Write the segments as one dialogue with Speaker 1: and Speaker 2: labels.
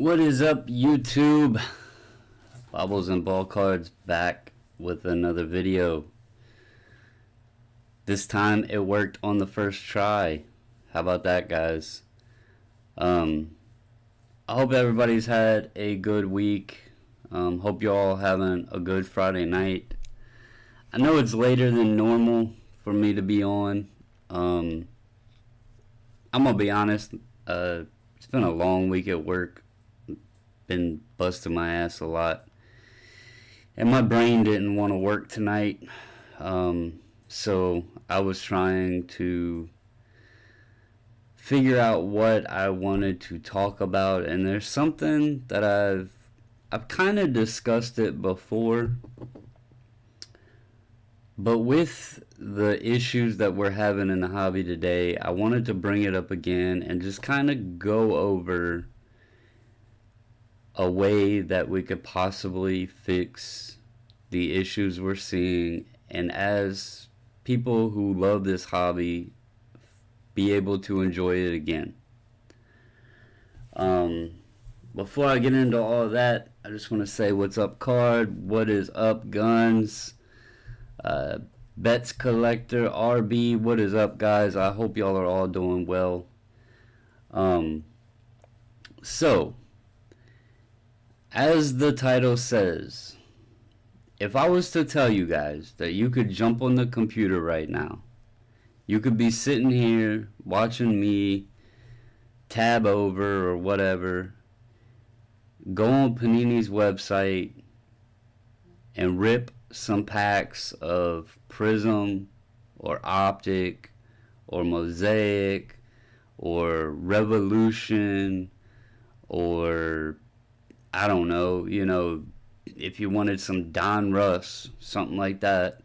Speaker 1: What is up, YouTube? Bobbles and Ball Cards back with another video. This time it worked on the first try. How about that, guys? I hope everybody's had a good week. Hope you all having a good Friday night. I know it's later than normal for me to be on. I'm gonna be honest. It's been a long week at work. Been busting my ass a lot, and my brain didn't want to work tonight. So I was trying to figure out what I wanted to talk about, and there's something that I've kind of discussed it before, but with the issues that we're having in the hobby today, I wanted to bring it up again and just kind of go over a way that we could possibly fix the issues we're seeing, and as people who love this hobby, be able to enjoy it again. Before I get into all of that, I just want to say what's up, Card, what is up, Guns, Bets Collector, RB, what is up, guys? I hope y'all are all doing well. So as the title says, if I was to tell you guys that you could jump on the computer right now, you could be sitting here watching me tab over or whatever, go on Panini's website and rip some packs of Prizm or Optic or Mosaic or Revolution, or I don't know, if you wanted some Don Russ, something like that.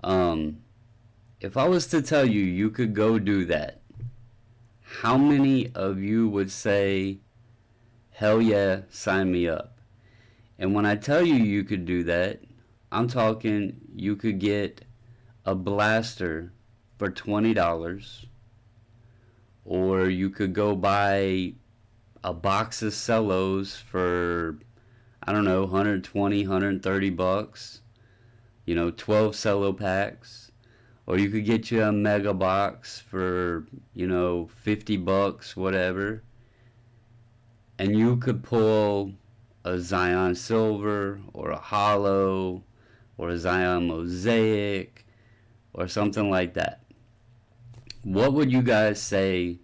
Speaker 1: If I was to tell you you could go do that, how many of you would say, hell yeah, sign me up? And when I tell you you could do that, I'm talking you could get a blaster for $20, or you could go buy a box of cellos for, I don't know, 120, 130 bucks, 12 cello packs, or you could get you a mega box for, 50 bucks, whatever, and you could pull a Zion Silver or a Hollow or a Zion Mosaic or something like that. What would you guys say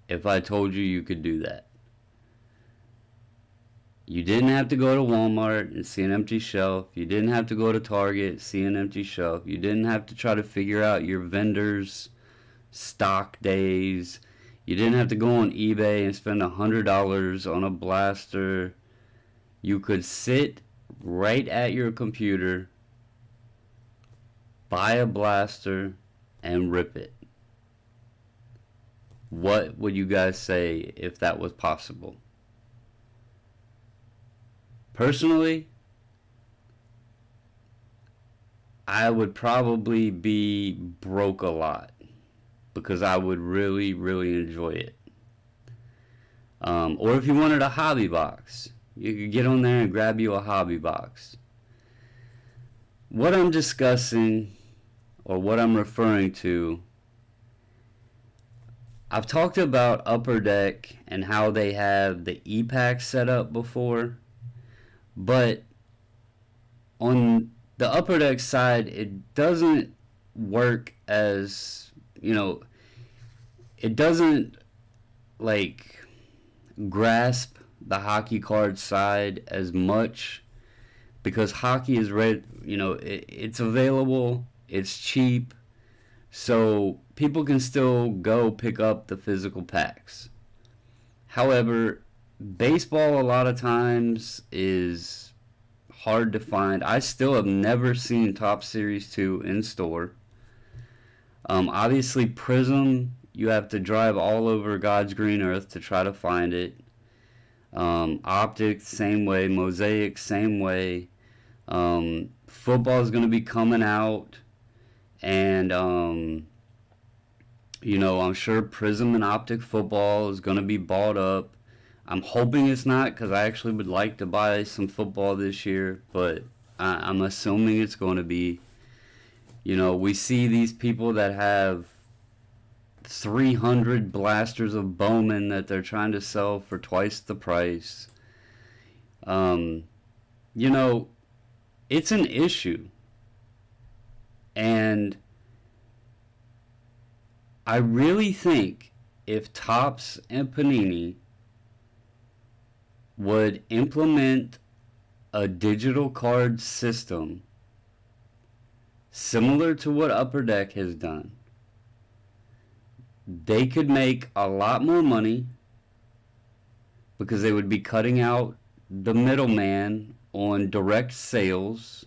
Speaker 1: if I told you you could do that? You didn't have to go to Walmart and see an empty shelf. You didn't have to go to Target, see an empty shelf. You didn't have to try to figure out your vendor's stock days. You didn't have to go on eBay and spend $100 on a blaster. You could sit right at your computer, buy a blaster, and rip it. What would you guys say if that was possible? Personally, I would probably be broke a lot because I would really, really enjoy it. Or if you wanted a hobby box, you could get on there and grab you a hobby box. What I'm discussing, or what I'm referring to, I've talked about Upper Deck and how they have the e-pack set up before. But on the Upper Deck side, it doesn't work as, it doesn't grasp the hockey card side as much, because hockey is it's available, it's cheap, so people can still go pick up the physical packs. However, baseball a lot of times is hard to find. I still have never seen Topps Series 2 in store. Obviously, Prizm, you have to drive all over God's green earth to try to find it. Optic, same way. Mosaic, same way. Football is going to be coming out, and I'm sure Prizm and Optic football is going to be bought up. I'm hoping it's not, because I actually would like to buy some football this year, but I'm assuming it's going to be. We see these people that have 300 blasters of Bowman that they're trying to sell for twice the price. You know, it's an issue. And I really think if Topps and Panini would implement a digital card system similar to what Upper Deck has done, they could make a lot more money because they would be cutting out the middleman on direct sales.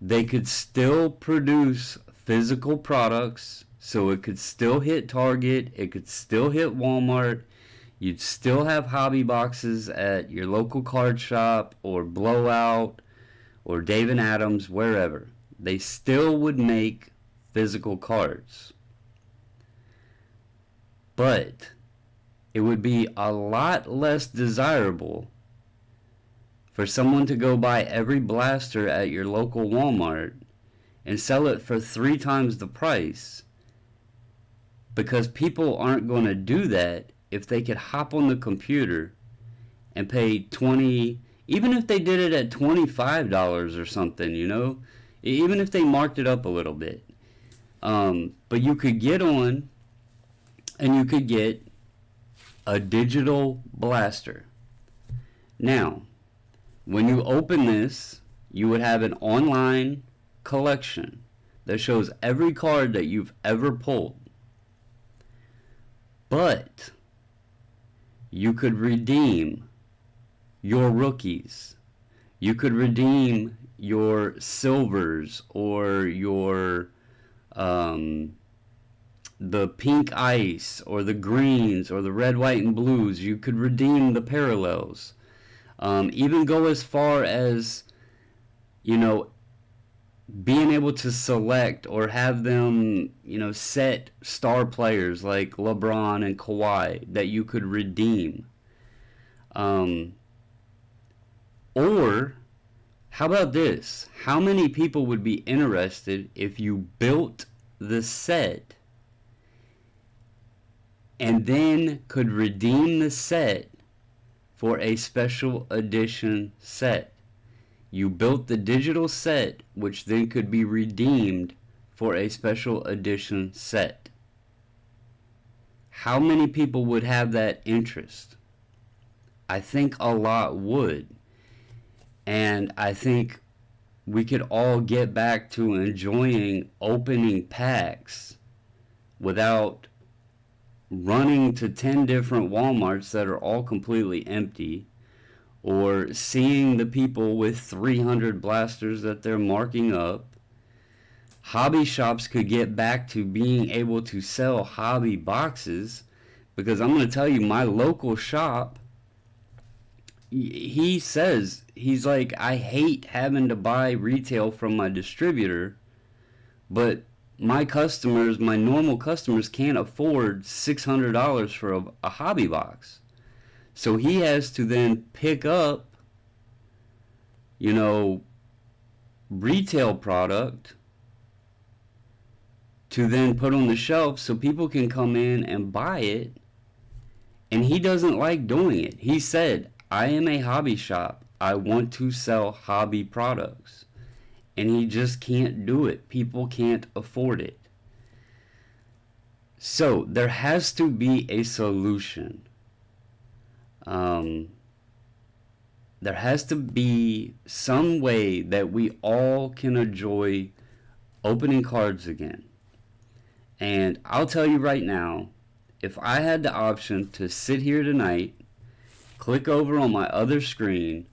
Speaker 1: They could still produce physical products, so it could still hit Target, it could still hit Walmart. You'd still have hobby boxes at your local card shop or Blowout or Dave and Adams, wherever. They still would make physical cards. But it would be a lot less desirable for someone to go buy every blaster at your local Walmart and sell it for 3 times the price, because people aren't going to do that if they could hop on the computer and pay 20, even if they did it at $25 or something, even if they marked it up a little bit. But you could get on and you could get a digital blaster. Now, when you open this, you would have an online collection that shows every card that you've ever pulled. But you could redeem your rookies. You could redeem your silvers or your the pink ice or the greens or the red, white, and blues. You could redeem the parallels. Even go as far as, being able to select or have them, set star players like LeBron and Kawhi that you could redeem. Or, how about this? How many people would be interested if you built the set and then could redeem the set for a special edition set? You built the digital set, which then could be redeemed for a special edition set. How many people would have that interest? I think a lot would. And I think we could all get back to enjoying opening packs without running to 10 different Walmarts that are all completely empty, or seeing the people with 300 blasters that they're marking up. Hobby shops could get back to being able to sell hobby boxes, because I'm going to tell you, my local shop, he says, he's like, I hate having to buy retail from my distributor, but my customers, my normal customers, can't afford $600 for a hobby box. So he has to then pick up, retail product to then put on the shelf so people can come in and buy it. And he doesn't like doing it. He said, I am a hobby shop. I want to sell hobby products. And he just can't do it. People can't afford it. So there has to be a solution. There has to be some way that we all can enjoy opening cards again. And I'll tell you right now, if I had the option to sit here tonight, click over on my other screen,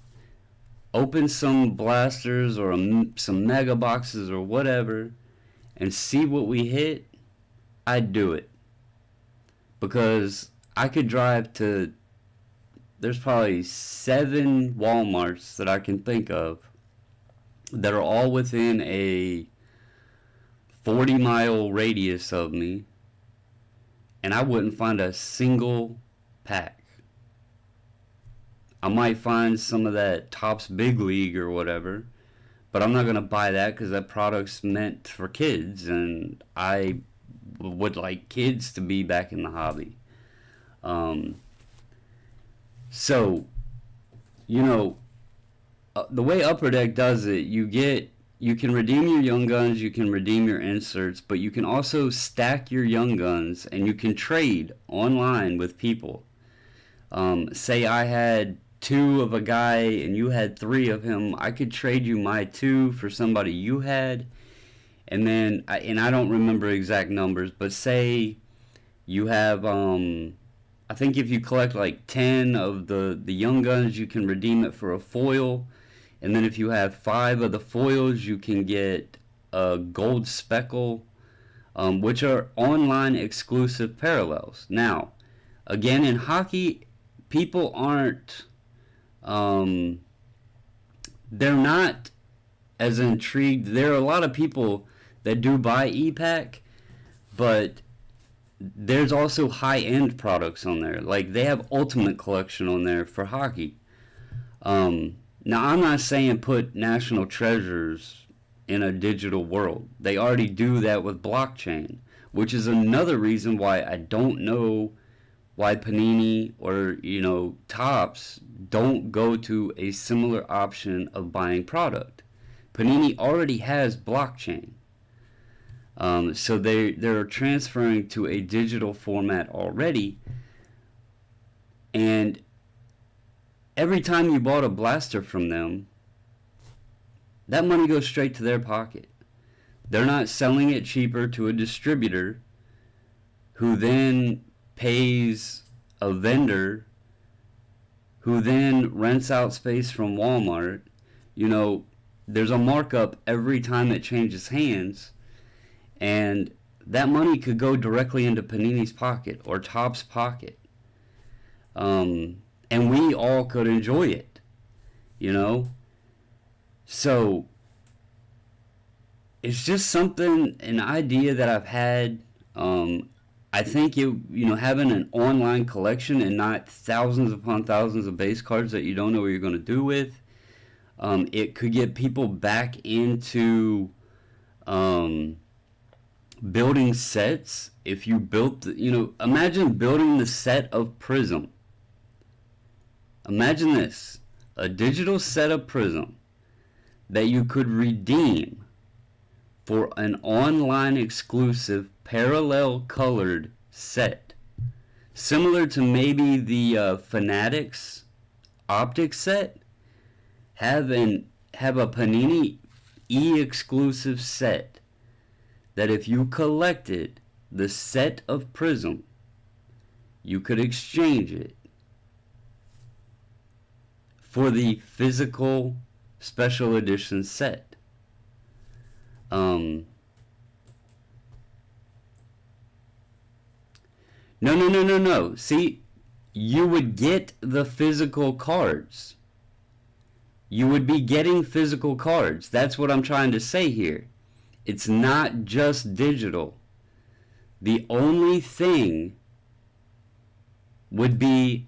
Speaker 1: open some blasters or some mega boxes or whatever, and see what we hit, I'd do it. Because I could drive to, there's probably 7 Walmarts that I can think of that are all within a 40-mile radius of me, and I wouldn't find a single pack. I might find some of that Topps Big League or whatever, but I'm not going to buy that because that product's meant for kids, and I would like kids to be back in the hobby. So, you know, the way Upper Deck does it, you can redeem your Young Guns, you can redeem your inserts, but you can also stack your Young Guns, and you can trade online with people. Say I had 2 of a guy and you had 3 of him, I could trade you my 2 for somebody you had, and then I don't remember exact numbers, but say you have I think if you collect like 10 of the Young Guns, you can redeem it for a foil, and then if you have 5 of the foils, you can get a gold speckle, which are online exclusive parallels. Now, again, in hockey, people aren't they're not as intrigued. There are a lot of people that do buy e-pack, but there's also high-end products on there. Like, they have Ultimate Collection on there for hockey. Now, I'm not saying put National Treasures in a digital world. They already do that with blockchain, which is another reason why I don't know why Panini or, Topps don't go to a similar option of buying product. Panini already has blockchain. So they're transferring to a digital format already, and every time you bought a blaster from them, that money goes straight to their pocket. They're not selling it cheaper to a distributor who then pays a vendor who then rents out space from Walmart. There's a markup every time it changes hands, and that money could go directly into Panini's pocket or Topps' pocket. And we all could enjoy it, So, it's just an idea that I've had. I think having an online collection and not thousands upon thousands of base cards that you don't know what you're going to do with, it could get people back into building sets. If you built, imagine building the set of Prizm. Imagine this, a digital set of Prizm that you could redeem for an online exclusive parallel colored set. Similar to maybe the Fanatics Optic set. Have a Panini E-exclusive set that if you collected the set of Prizm, you could exchange it for the physical special edition set. No. See, you would get the physical cards. You would be getting physical cards. That's what I'm trying to say here. It's not just digital. The only thing would be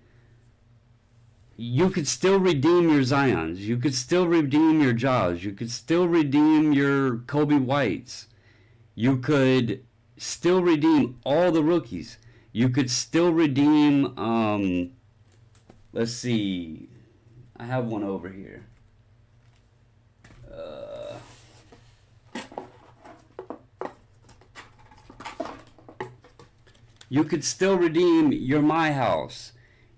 Speaker 1: you could still redeem your Zions. You could still redeem your Jaws. You could still redeem your Kobe Whites. You could still redeem all the rookies. You could still redeem, let's see, I have one over here. You could still redeem your My House.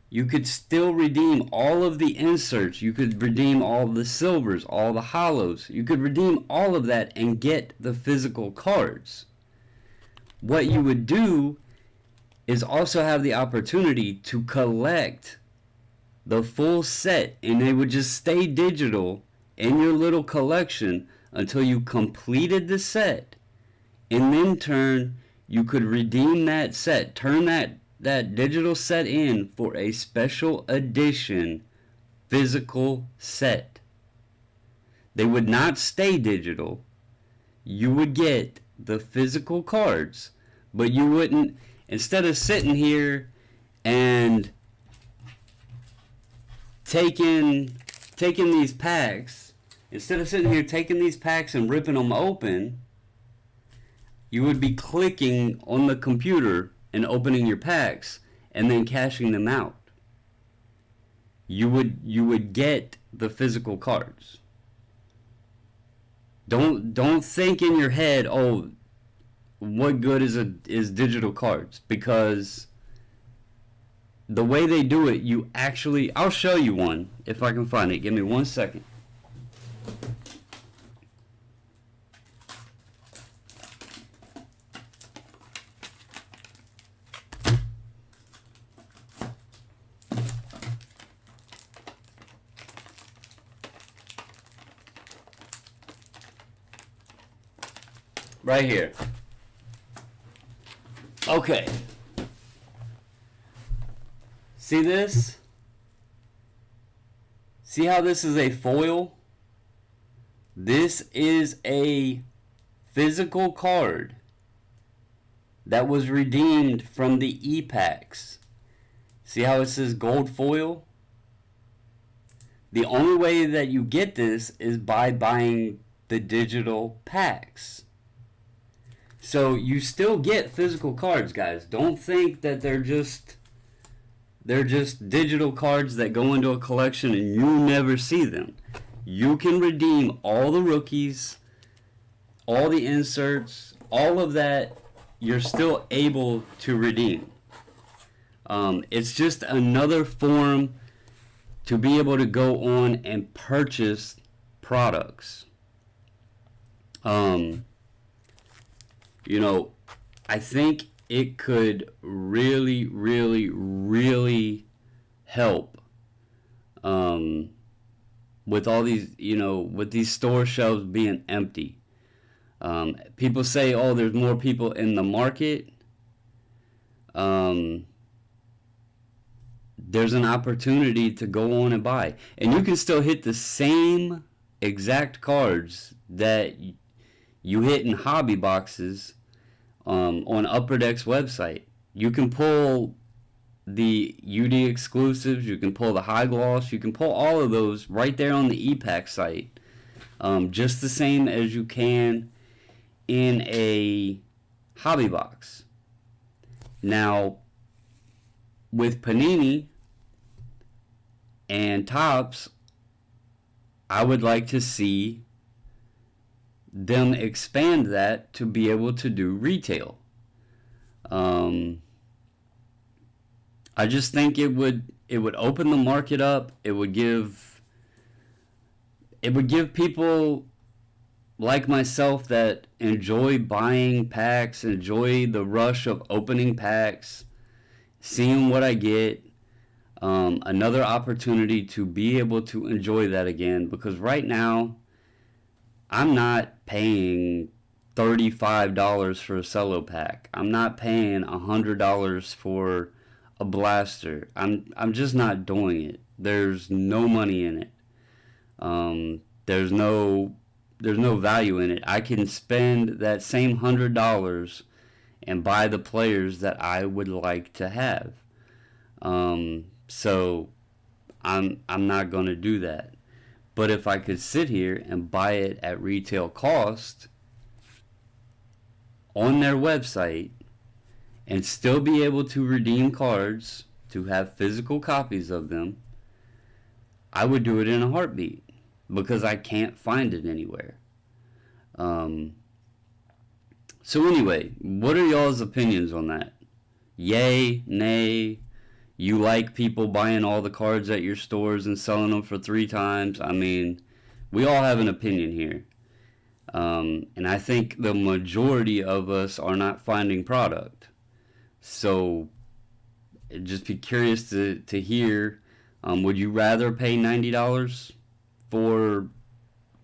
Speaker 1: You could still redeem all of the inserts. You could redeem all the silvers, all the hollows. You could redeem all of that and get the physical cards. What you would do is also have the opportunity to collect the full set, and they would just stay digital in your little collection until you completed the set, and then you could redeem that set, turn that digital set in for a special edition physical set. They would not stay digital. You would get the physical cards, but you wouldn't. instead of sitting here and taking these packs, instead of sitting here taking these packs and ripping them open, you would be clicking on the computer and opening your packs and then cashing them out. You would get the physical cards. Don't think in your head, oh, what good is digital cards? Because the way they do it, you actually, I'll show you one if I can find it. Give me 1 second. Right here. Okay. See this? See how this is a foil? This is a physical card that was redeemed from the e-packs. See how it says gold foil? The only way that you get this is by buying the digital packs. So you still get physical cards, guys. Don't think that they're just digital cards that go into a collection and you never see them. You can redeem all the rookies, all the inserts, all of that. You're still able to redeem. It's just another form to be able to go on and purchase products. You know, I think it could really, really, really help with all these, you know, with these store shelves being empty. People say, oh, there's more people in the market. There's an opportunity to go on and buy. And you can still hit the same exact cards that you hit in hobby boxes on Upper Deck's website. You can pull the UD exclusives, you can pull the high gloss, you can pull all of those right there on the e-pack site, just the same as you can in a hobby box. Now, with Panini and Topps, I would like to see them expand that to be able to do retail. I just think it would open the market up. It would give people like myself that enjoy buying packs, enjoy the rush of opening packs, seeing what I get, another opportunity to be able to enjoy that again. Because right now, I'm not paying $35 for a cello pack. I'm not paying $100 for a blaster. I'm just not doing it. There's no money in it. There's no value in it. I can spend that same $100 and buy the players that I would like to have. So I'm not going to do that. But if I could sit here and buy it at retail cost on their website and still be able to redeem cards, to have physical copies of them, I would do it in a heartbeat because I can't find it anywhere. So anyway, what are y'all's opinions on that? Yay, nay? You like people buying all the cards at your stores and selling them for 3 times? I mean, we all have an opinion here. And I think the majority of us are not finding product. So, just be curious to hear, would you rather pay $90 for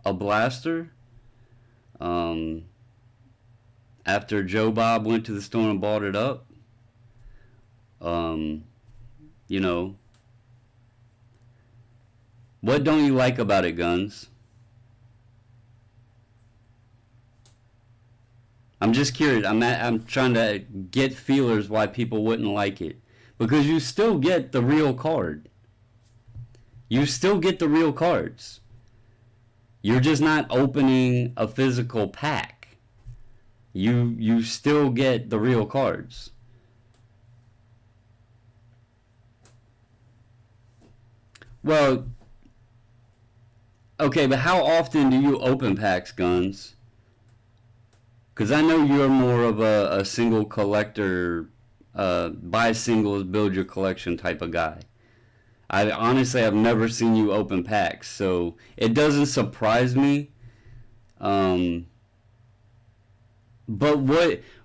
Speaker 1: a blaster? After Joe Bob went to the store and bought it up? You know, what don't you like about it, Guns? I'm just curious. I'm trying to get feelers why people wouldn't like it. Because you still get the real card. You still get the real cards. You're just not opening a physical pack. You still get the real cards. Well, okay, but how often do you open packs, Guns? Because I know you're more of a single collector, buy singles, build your collection type of guy. I honestly have never seen you open packs, so it doesn't surprise me. But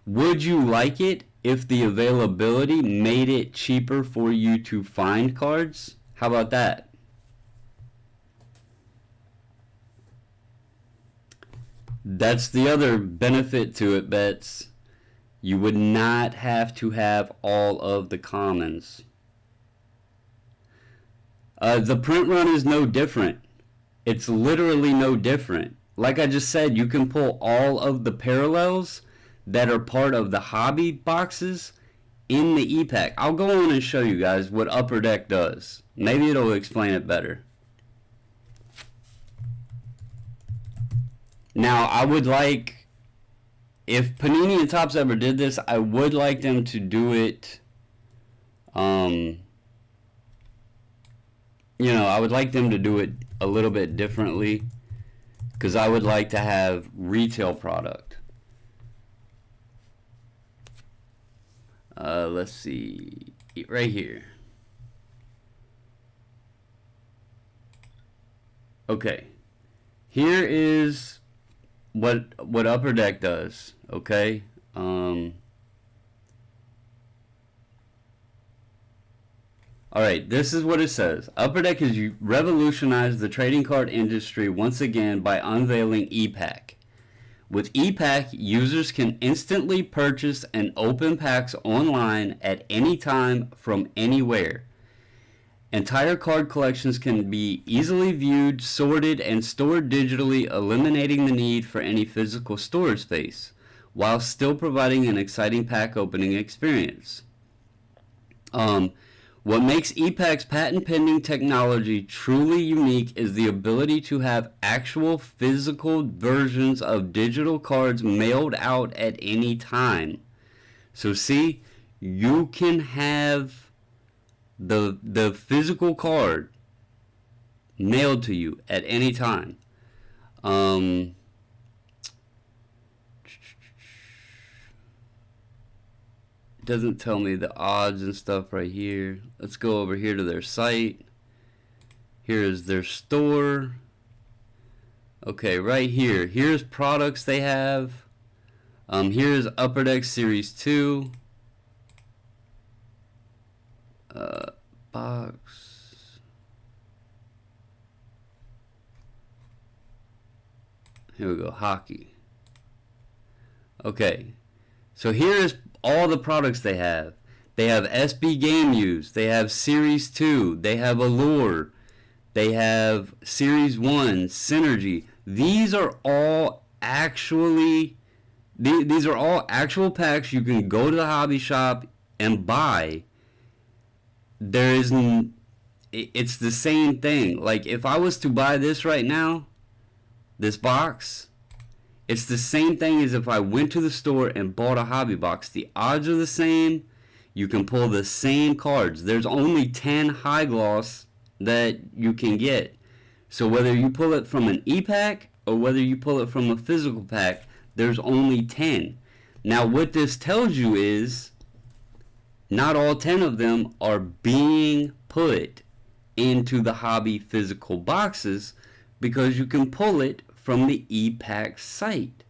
Speaker 1: would you like it if the availability made it cheaper for you to find cards? How about that? That's the other benefit to it, Bets. You would not have to have all of the commons. The print run is no different. It's literally no different. Like I just said, you can pull all of the parallels that are part of the hobby boxes in the e-pack. I'll go on and show you guys what Upper Deck does. Maybe it'll explain it better. Now, I would like, if Panini and Topps ever did this, I would like them to do it, I would like them to do it a little bit differently, because I would like to have retail product. Let's see, right here. Okay, here is what Upper Deck does, okay? Alright, this is what it says. Upper Deck has revolutionized the trading card industry once again by unveiling e-pack. With e-pack, users can instantly purchase and open packs online at any time from anywhere. Entire card collections can be easily viewed, sorted, and stored digitally, eliminating the need for any physical storage space, while still providing an exciting pack opening experience. What makes e-pack's patent-pending technology truly unique is the ability to have actual physical versions of digital cards mailed out at any time. So see, you can have the physical card mailed to you at any time. Doesn't tell me the odds and stuff right here. Let's go over here to their site. Here is their store. Okay, right here. Here's products they have. Here's Upper Deck Series 2. Box. Here we go, hockey. Okay, so here's all the products they have. They have SB Game Use, they have Series 2, they have Allure, they have Series 1, Synergy. These are all actually, these are all actual packs you can go to the hobby shop and buy. It's the same thing. Like, if I was to buy this right now, this box, it's the same thing as if I went to the store and bought a hobby box. The odds are the same. You can pull the same cards. There's only 10 high gloss that you can get. So whether you pull it from an e-pack or whether you pull it from a physical pack, there's only 10. Now, what this tells you is not all 10 of them are being put into the hobby physical boxes, because you can pull it from the e-pack site.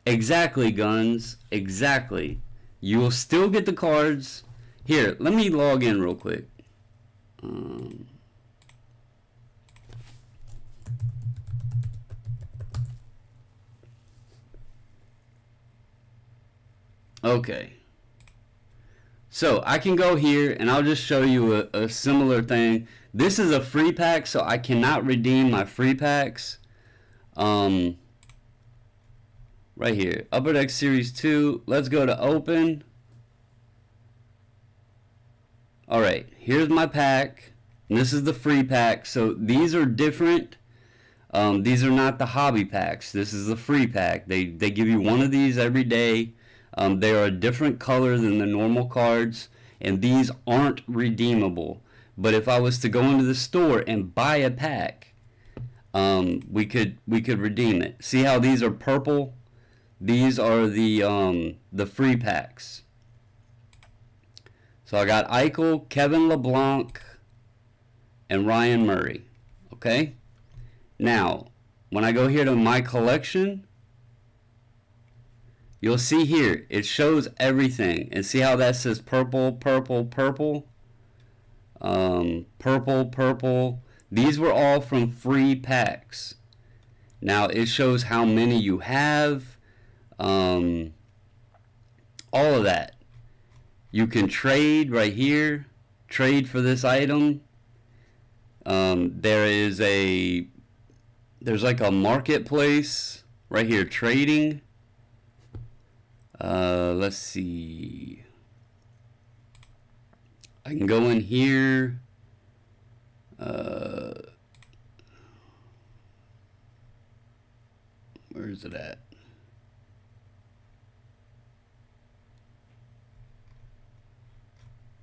Speaker 1: Exactly, Guns. Exactly. You will still get the cards. Here, let me log in real quick. Okay, so I can go here and I'll just show you a similar thing. This is a free pack, so I cannot redeem my free packs. right here, Upper Deck Series 2. Let's go to open. Alright, here's my pack. And this is the free pack. So these are different. These are not the hobby packs. This is the free pack. They give you one of these every day. They are a different color than the normal cards, and these aren't redeemable. But if I was to go into the store and buy a pack, we could redeem it. See how these are purple? These are the free packs. So I got Eichel, Kevin LeBlanc, and Ryan Murray. Okay? Now, when I go here to my collection, you'll see here, it shows everything. And see how that says purple, purple, purple? Purple, purple. These were all from free packs. Now, it shows how many you have. All of that. You can trade right here. Trade for this item. There's like a marketplace right here, trading. Let's see. I can go in here. Where is it at?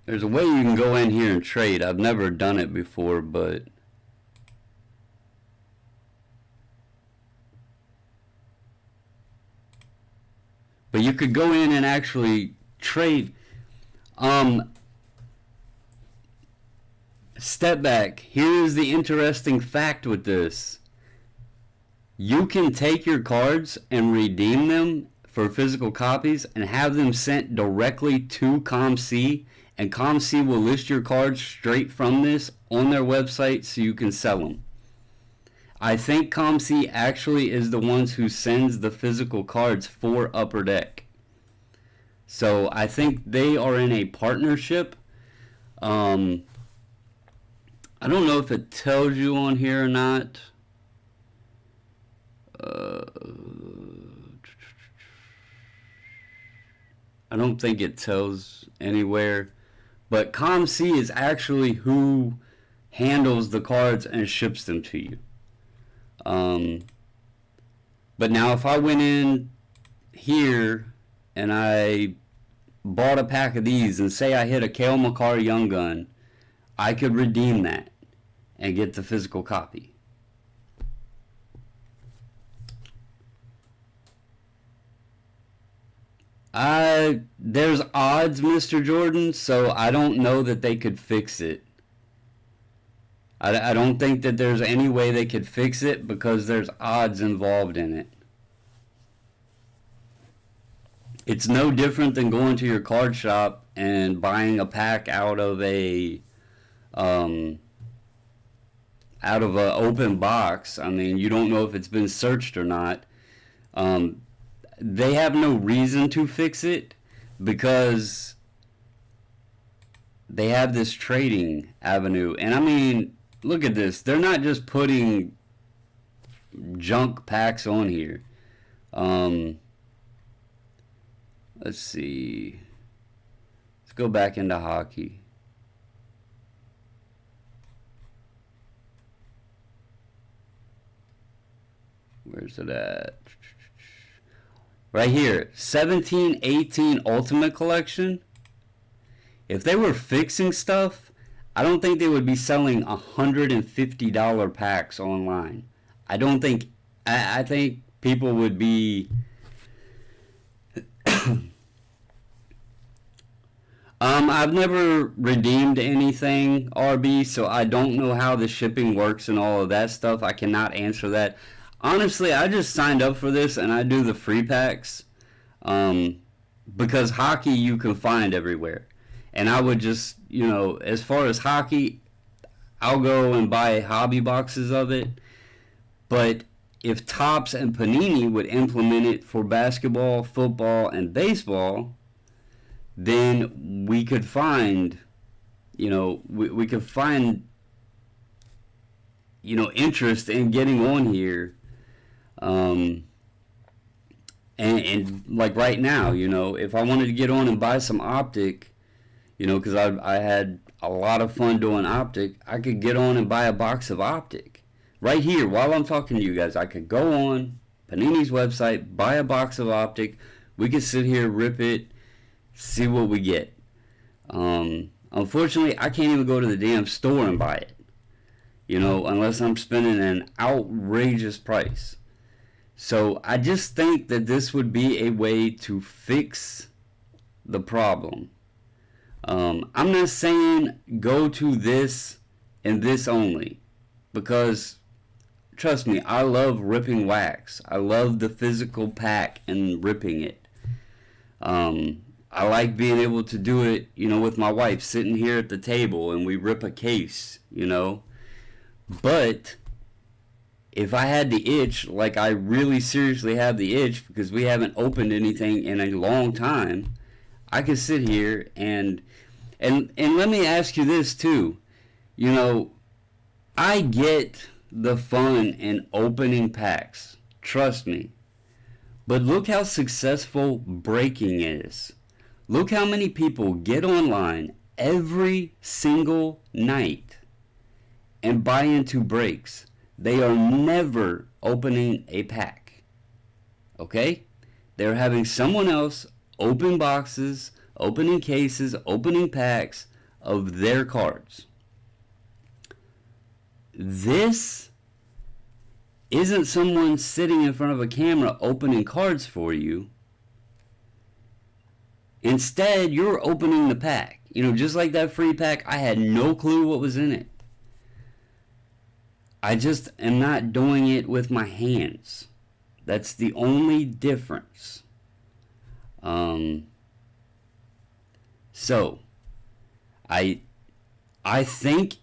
Speaker 1: There's a way you can go in here and trade. I've never done it before, but you could go in and actually trade. Step back. Here's the interesting fact with this. You can take your cards and redeem them for physical copies and have them sent directly to ComC, and ComC will list your cards straight from this on their website so you can sell them. I think ComC actually is the ones who sends the physical cards for Upper Deck. So I think they are in a partnership. I don't know if it tells you on here or not. I don't think it tells anywhere. But ComC is actually who handles the cards and ships them to you. But now if I went in here and I bought a pack of these and say I hit a Cale Makar Young Gun, I could redeem that and get the physical copy. There's odds, Mr. Jordan, so I don't know that they could fix it. I don't think that there's any way they could fix it because there's odds involved in it. It's no different than going to your card shop and buying a pack out of a open box. I mean, you don't know if it's been searched or not. They have no reason to fix it because they have this trading avenue. And I mean, look at this. They're not just putting junk packs on here. Let's see. Let's go back into hockey. Where's it at? Right here. 17-18 Ultimate Collection. If they were fixing stuff, I don't think they would be selling $150 packs online. I don't think. I think people would be. I've never redeemed anything, RB, so I don't know how the shipping works and all of that stuff. I cannot answer that. Honestly, I just signed up for this and I do the free packs because hockey you can find everywhere. And I would just, you know, as far as hockey, I'll go and buy hobby boxes of it. But if Topps and Panini would implement it for basketball, football, and baseball, then we could find, you know, we could find, you know, interest in getting on here. And And like right now, you know, if I wanted to get on and buy some Optic, you know, because I had a lot of fun doing Optic, I could get on and buy a box of Optic. Right here, while I'm talking to you guys, I could go on Panini's website, buy a box of Optic. We could sit here, rip it, see what we get. Unfortunately, I can't even go to the damn store and buy it, you know, unless I'm spending an outrageous price. So I just think that this would be a way to fix the problem. I'm not saying go to this and this only, because trust me, I love ripping wax. I love the physical pack and ripping it. I like being able to do it, you know, with my wife sitting here at the table and we rip a case, you know. But if I had the itch, like I really seriously have the itch because we haven't opened anything in a long time, I could sit here and let me ask you this too. You know, I get the fun in opening packs. Trust me. But look how successful breaking is. Look how many people get online every single night and buy into breaks. They are never opening a pack. Okay? They're having someone else open boxes, opening cases, opening packs of their cards. This isn't someone sitting in front of a camera opening cards for you. Instead, you're opening the pack. You know, just like that free pack, I had no clue what was in it. I just am not doing it with my hands. That's the only difference. So, I think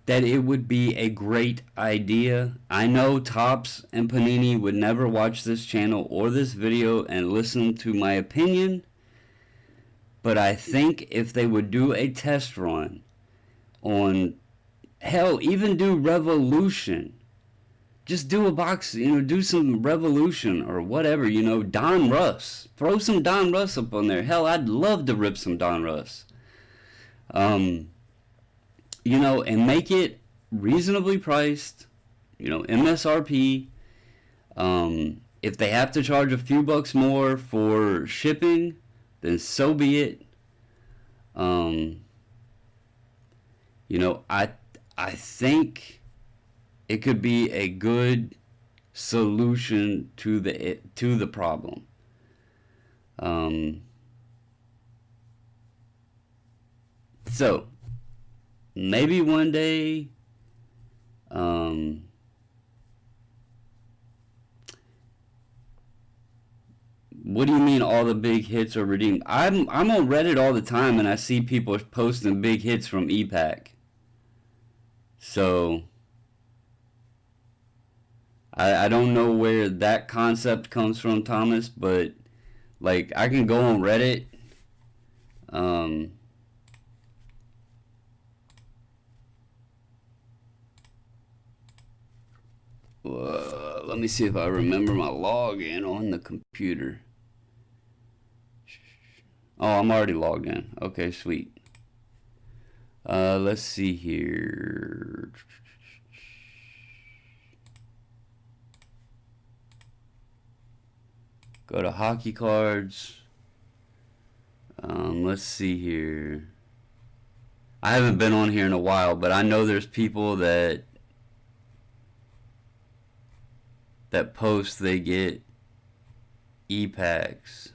Speaker 1: that it would be a great idea. I know Topps and Panini would never watch this channel or this video and listen to my opinion, but I think if they would do a test run on, hell, even do Revolution, just do a box, you know, do some Revolution or whatever, you know, Don Russ. Throw some Don Russ up on there. Hell, I'd love to rip some Don Russ. You know, and make it reasonably priced, you know, MSRP. If they have to charge a few bucks more for shipping, then so be it. You know, I think it could be a good solution to the problem. So maybe one day, what do you mean all the big hits are redeemed? I'm on Reddit all the time and I see people posting big hits from ePack. So I don't know where that concept comes from, Thomas, but like I can go on Reddit. Let me see if I remember my login on the computer. Oh, I'm already logged in. Okay, sweet. Let's see here. Go to hockey cards. Let's see here. I haven't been on here in a while, but I know there's people that post they get e-packs.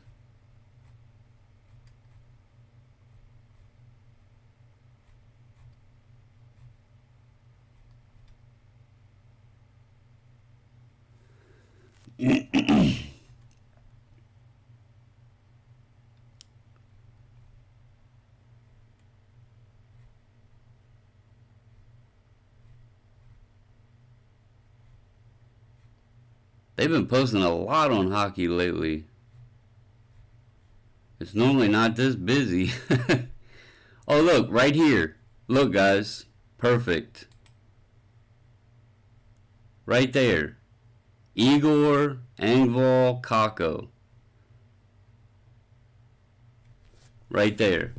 Speaker 1: They've been posting a lot on hockey lately. It's normally not this busy. Oh, look, right here. Look, guys. Perfect. Right there. Igor Engvall Kakko. right there.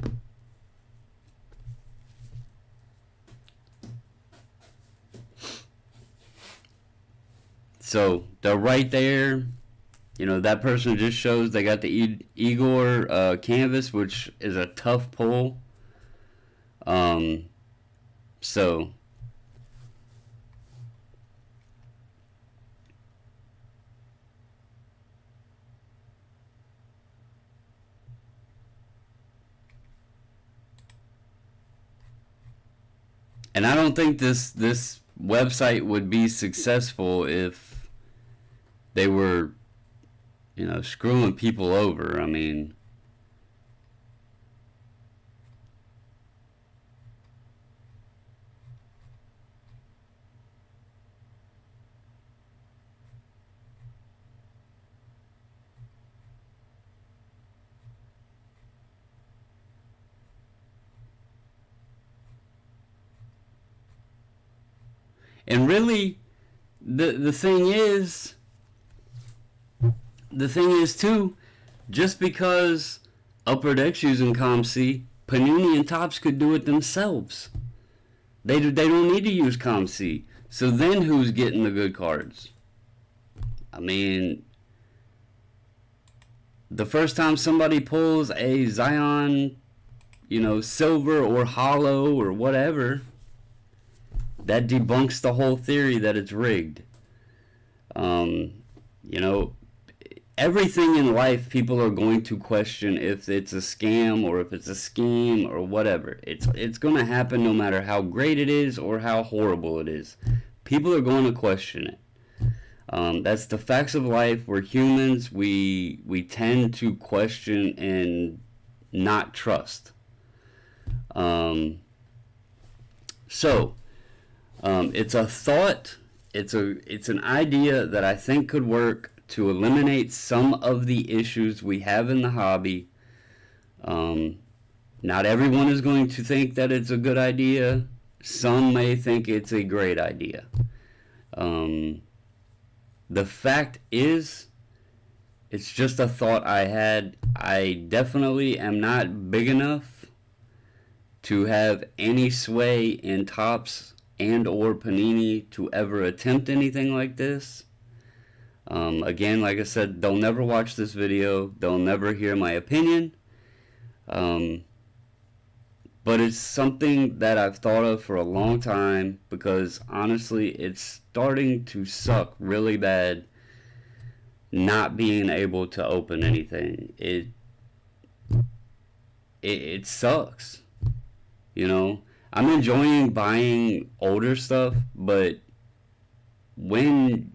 Speaker 1: So they're right there. You know, that person just shows they got the Igor canvas, which is a tough pull. So and I don't think this website would be successful if they were, you know, screwing people over. I mean, and really, the thing is, too, just because Upper Deck's using ComC, Panini and Topps could do it themselves. They don't need to use ComC. So then who's getting the good cards? I mean, the first time somebody pulls a Zion, you know, silver or hollow or whatever, that debunks the whole theory that it's rigged. You know, everything in life people are going to question if it's a scam or if it's a scheme or whatever. It's going to happen no matter how great it is or how horrible it is. People are going to question it. That's the facts of life. We're humans. We tend to question and not trust. It's a thought. It's an idea that I think could work to eliminate some of the issues we have in the hobby. Not everyone is going to think that it's a good idea. Some may think it's a great idea. The fact is, it's just a thought I had. I definitely am not big enough to have any sway in Topps and or Panini to ever attempt anything like this. Again, like I said, they'll never watch this video. They'll never hear my opinion. But it's something that I've thought of for a long time because honestly, it's starting to suck really bad not being able to open anything. It sucks. You know, I'm enjoying buying older stuff, but when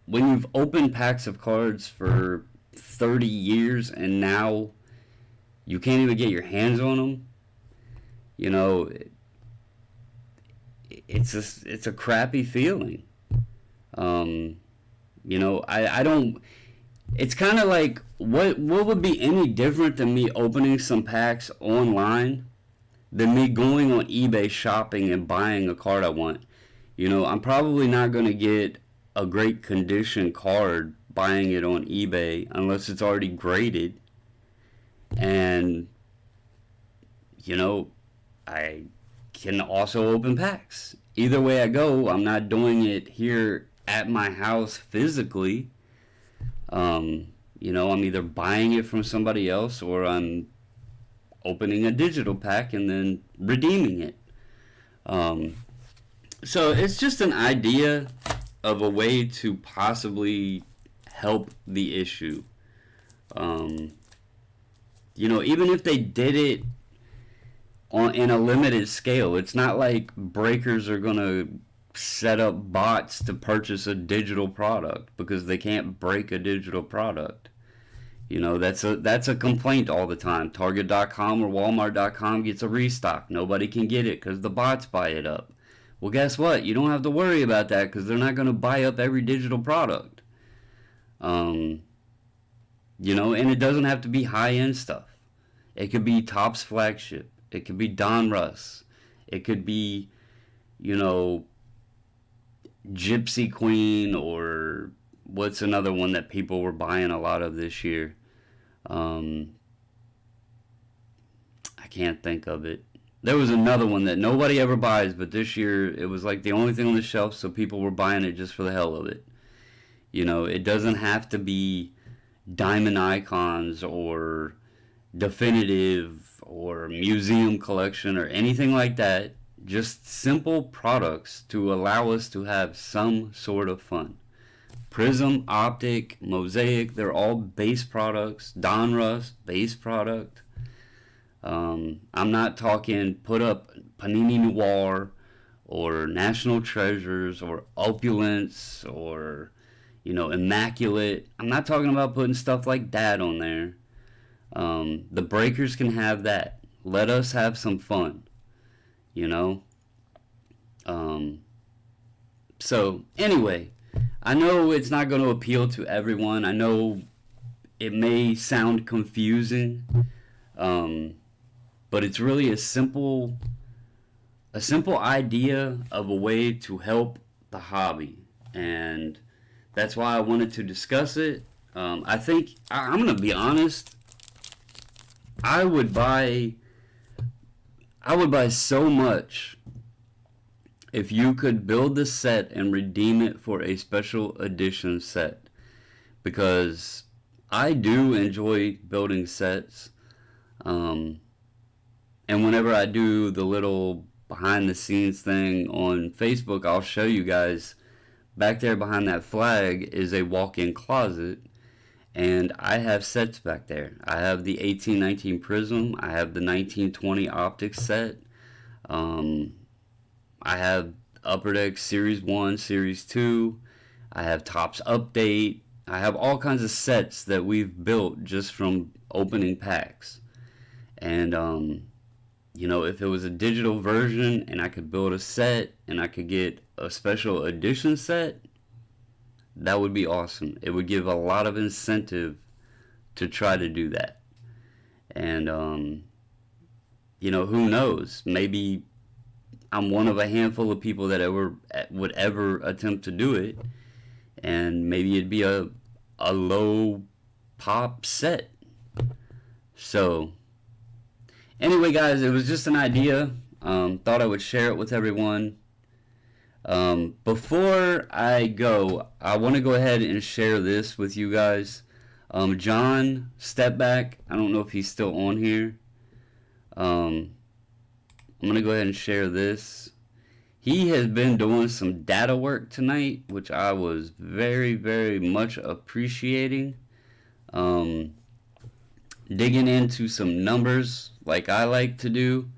Speaker 1: you've opened packs of cards for 30 years and now you can't even get your hands on them, you know, it's a crappy feeling. You know, I don't. It's kind of like what would be any different than me opening some packs online than me going on eBay shopping and buying a card I want. You know, I'm probably not going to get a great condition card buying it on eBay unless it's already graded. And, you know, I can also open packs. Either way I go, I'm not doing it here at my house physically. You know, I'm either buying it from somebody else or I'm opening a digital pack and then redeeming it. So it's just an idea of a way to possibly help the issue. You know, even if they did it in a limited scale, it's not like breakers are gonna set up bots to purchase a digital product because they can't break a digital product. You know, that's a complaint all the time. Target.com or Walmart.com gets a restock. Nobody can get it because the bots buy it up. Well, guess what? You don't have to worry about that because they're not going to buy up every digital product. You know, and it doesn't have to be high-end stuff. It could be Topps flagship. It could be Don Russ. It could be, you know, Gypsy Queen, or what's another one that people were buying a lot of this year? can't think of it. There was another one that nobody ever buys, but this year it was like the only thing on the shelf, so people were buying it just for the hell of it. You know, it doesn't have to be diamond icons or definitive or museum collection or anything like that. Just simple products to allow us to have some sort of fun. Prizm, Optic, Mosaic, they're all base products. Donruss, base product. I'm not talking put up Panini Noir or National Treasures or Opulence or, you know, Immaculate. I'm not talking about putting stuff like that on there. The breakers can have that. Let us have some fun, you know. So anyway, I know it's not going to appeal to everyone. I know it may sound confusing, but it's really a simple idea of a way to help the hobby, and that's why I wanted to discuss it. I think I'm going to be honest. I would buy so much if you could build the set and redeem it for a special edition set, because I do enjoy building sets. And whenever I do the little behind the scenes thing on Facebook, I'll show you guys back there behind that flag is a walk-in closet. And I have sets back there. I have the 1819 Prizm. I have the 1920 Optic set. I have Upper Deck Series 1, Series 2. I have Topps Update. I have all kinds of sets that we've built just from opening packs. And, you know, if it was a digital version and I could build a set and I could get a special edition set, that would be awesome. It would give a lot of incentive to try to do that. And, you know, who knows? Maybe I'm one of a handful of people that would ever attempt to do it. And maybe it'd be a low pop set. So, anyway, guys, it was just an idea. Thought I would share it with everyone. Before I go, I want to go ahead and share this with you guys. John Stepback, I don't know if he's still on here. I'm going to go ahead and share this. He has been doing some data work tonight, which I was very, very much appreciating. Digging into some numbers like I like to do.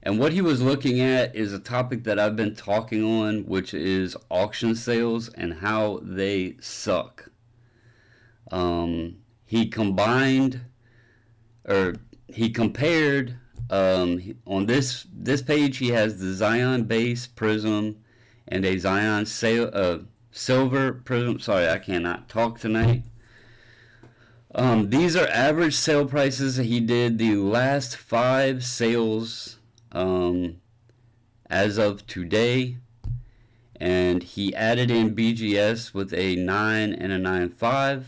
Speaker 1: And what he was looking at is a topic that I've been talking on, which is auction sales and how they suck. He compared on this page. He has the Zion base Prizm and a Zion silver Prizm. Sorry, I cannot talk tonight. These are average sale prices. He did the last 5 sales as of today, and he added in BGS with a 9 and a 9.5.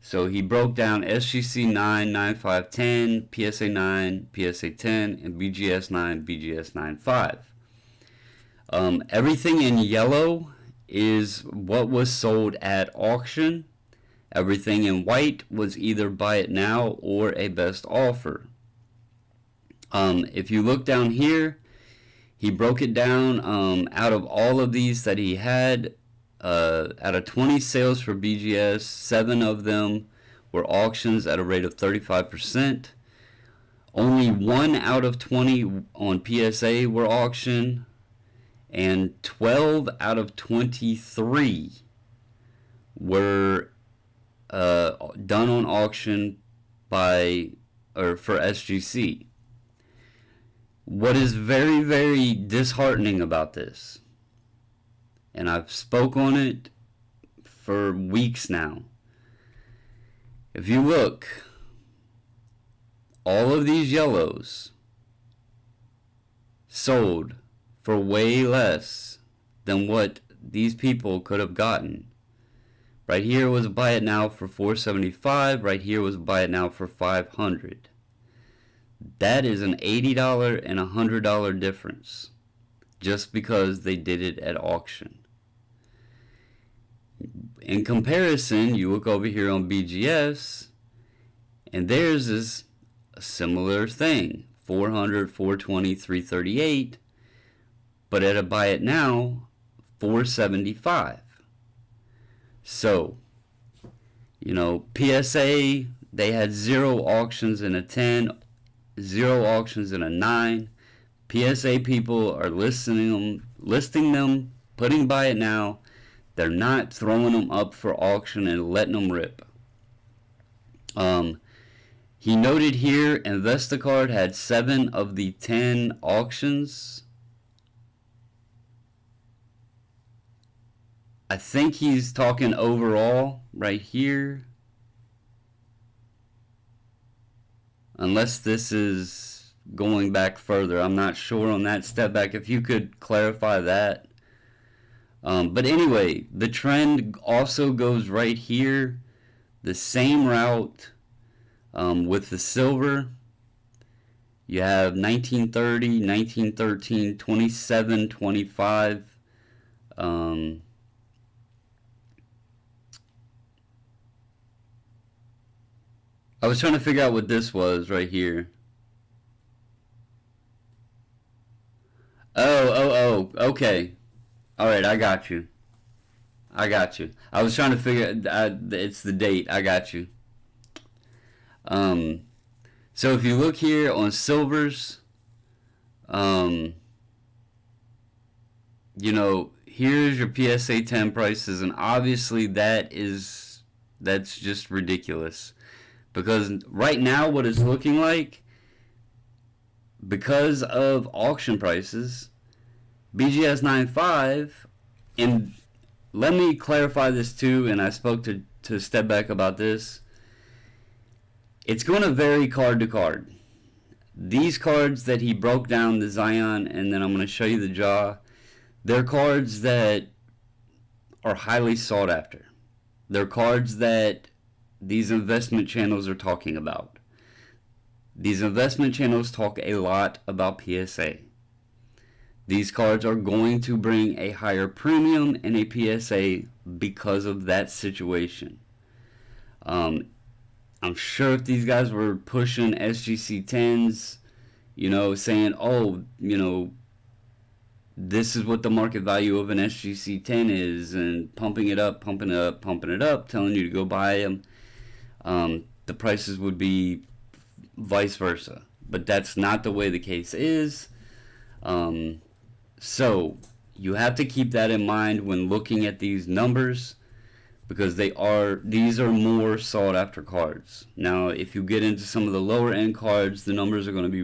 Speaker 1: So he broke down SGC 9, 9.5, 10, PSA 9, PSA 10, and BGS 9, BGS 9.5. Everything in yellow is what was sold at auction. Everything in white was either buy it now or a best offer. If you look down here, he broke it down out of all of these that he had. Out of 20 sales for BGS, 7 of them were auctions at a rate of 35%. Only 1 out of 20 on PSA were auction, and 12 out of 23 were done on auction for SGC. What is very, very disheartening about this, and I've spoke on it for weeks now, if you look, all of these yellows sold for way less than what these people could have gotten. Right here was buy it now for $475. Right here was buy it now for $500. That is an $80 and $100 difference just because they did it at auction. In comparison, you look over here on BGS, and theirs is a similar thing. 400, 420, 338, but at a buy it now, 475. So, PSA, they had 0 auctions in a 10, 0 auctions in a 9. PSA people are listing them, putting buy it now. They're not throwing them up for auction and letting them rip. He noted here, Investacard had 7 of the 10 auctions. I think he's talking overall right here. Unless this is going back further. I'm not sure on that step back. If you could clarify that. But anyway, the trend also goes right here. The same route with the silver. You have 1930, 1913, 27, 25. I was trying to figure out what this was right here. Oh, okay. Alright, I got you. I was trying to figure it's the date. I got you. So if you look here on silvers, here's your PSA 10 prices, and obviously that's just ridiculous. Because right now what it's looking like, because of auction prices, BGS 9.5, and let me clarify this too, and I spoke to Step Back about this. It's going to vary card to card. These cards that he broke down, the Zion, and then I'm going to show you the Jaw, they're cards that are highly sought after. They're cards that these investment channels are talking about. These investment channels talk a lot about PSA. These cards are going to bring a higher premium in a PSA because of that situation. I'm sure if these guys were pushing SGC 10s, saying, this is what the market value of an SGC 10 is, and pumping it up, telling you to go buy them, the prices would be vice versa. But that's not the way the case is. So you have to keep that in mind when looking at these numbers, because these are more sought after cards. Now, if you get into some of the lower end cards, the numbers are going to be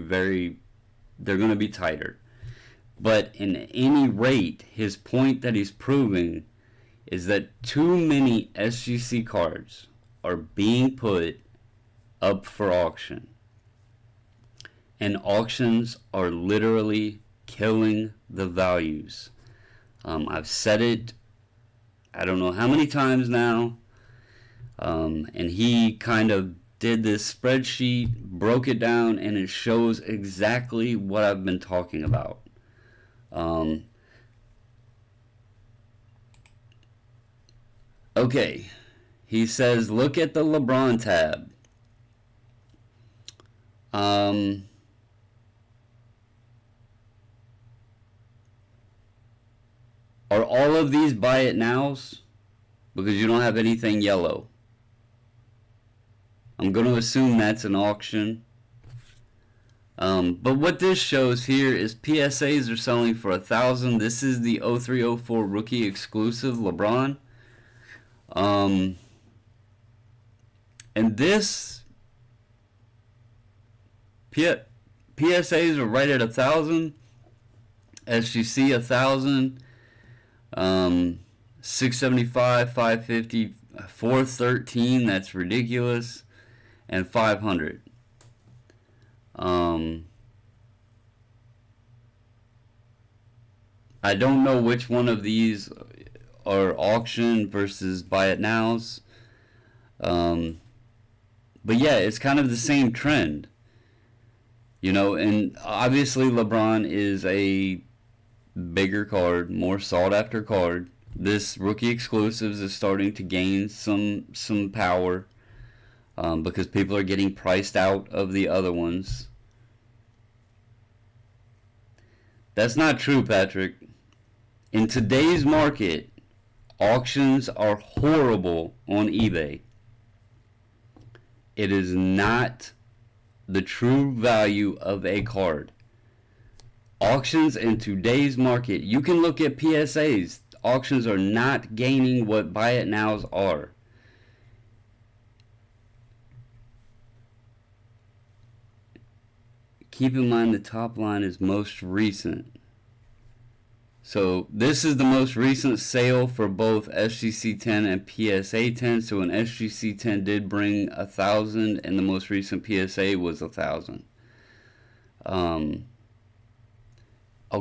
Speaker 1: they're going to be tighter. But in any rate, his point that he's proving is that too many SGC cards are being put up for auction. And auctions are literally killing the values. I've said it, I don't know how many times now, and he kind of did this spreadsheet, broke it down, and it shows exactly what I've been talking about. Okay, he says, look at the LeBron tab. Are all of these buy it nows? Because you don't have anything yellow. I'm going to assume that's an auction. But what this shows here is PSAs are selling for $1,000. This is the 0304 rookie exclusive LeBron. And this PSAs are right at 1,000. SGC 1,000. 675, 550, 413. That's ridiculous. And 500. I don't know which one of these are auction versus buy it nows. But yeah, it's kind of the same trend. You know, and obviously LeBron is a bigger card, more sought after card. This rookie exclusives is starting to gain some power because people are getting priced out of the other ones. That's not true, Patrick. In today's market, auctions are horrible on eBay. It is not the true value of a card. Auctions in today's market, you can look at PSAs. Auctions are not gaining what buy it nows are. Keep in mind the top line is most recent. So this is the most recent sale for both SGC 10 and PSA 10. So an SGC 10 did bring 1,000 and the most recent PSA was 1,000. I'll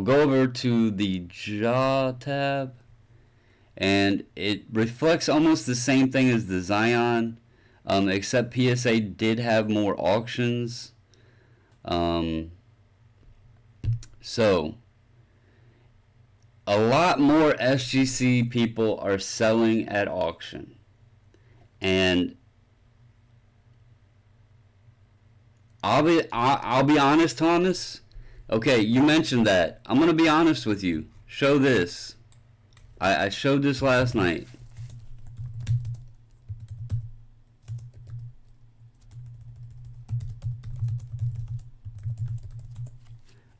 Speaker 1: go over to the jaw tab, and it reflects almost the same thing as the Zion, except PSA did have more auctions. So a lot more SGC people are selling at auction, and I'll be honest, Thomas. Okay, you mentioned that. I'm gonna be honest with you. Show this. I showed this last night.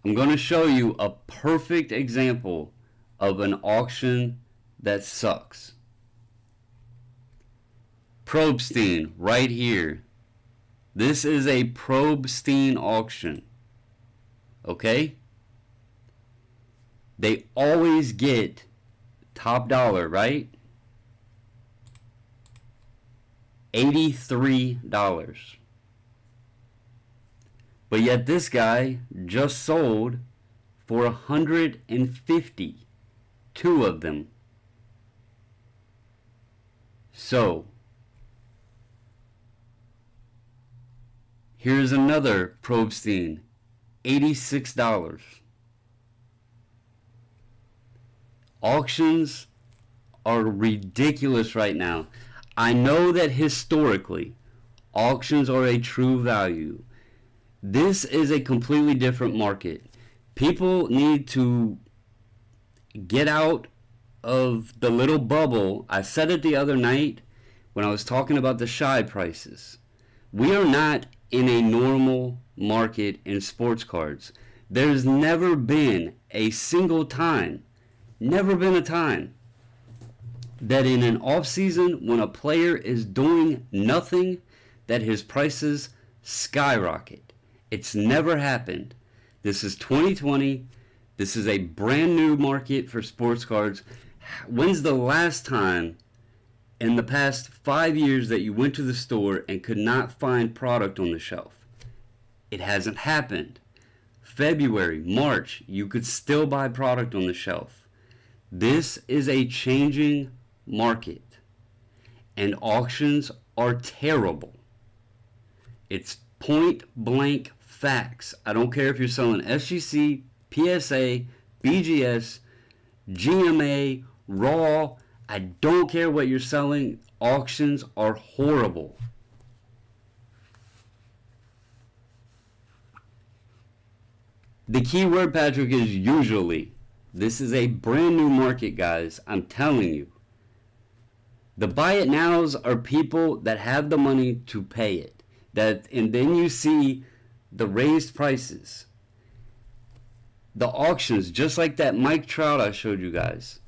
Speaker 1: I'm gonna show you a perfect example of an auction that sucks. Probstein, right here. This is a Probstein auction. Okay? They always get top dollar, right? $83. But yet this guy just sold for 150. Two of them. So here's another Probstein, $86. Auctions are ridiculous right now. I know that historically auctions are a true value. This is a completely different market. People need to get out of the little bubble. I said it the other night when I was talking about the shy prices. We are not in a normal market in sports cards. There's never been a single time, never been a time, that in an off season when a player is doing nothing, that his prices skyrocket. It's never happened. This is 2020. This is a brand new market for sports cards. When's the last time in the past 5 years that you went to the store and could not find product on the shelf? It hasn't happened. February, March, you could still buy product on the shelf. This is a changing market, and auctions are terrible. It's point blank facts. I don't care if you're selling SGC, PSA, BGS, GMA, Raw. I don't care what you're selling. Auctions are horrible. The key word, Patrick, is usually. This is a brand new market, guys. I'm telling you. The buy it nows are people that have the money to pay it. And then you see the raised prices. The auctions, just like that Mike Trout I showed you guys.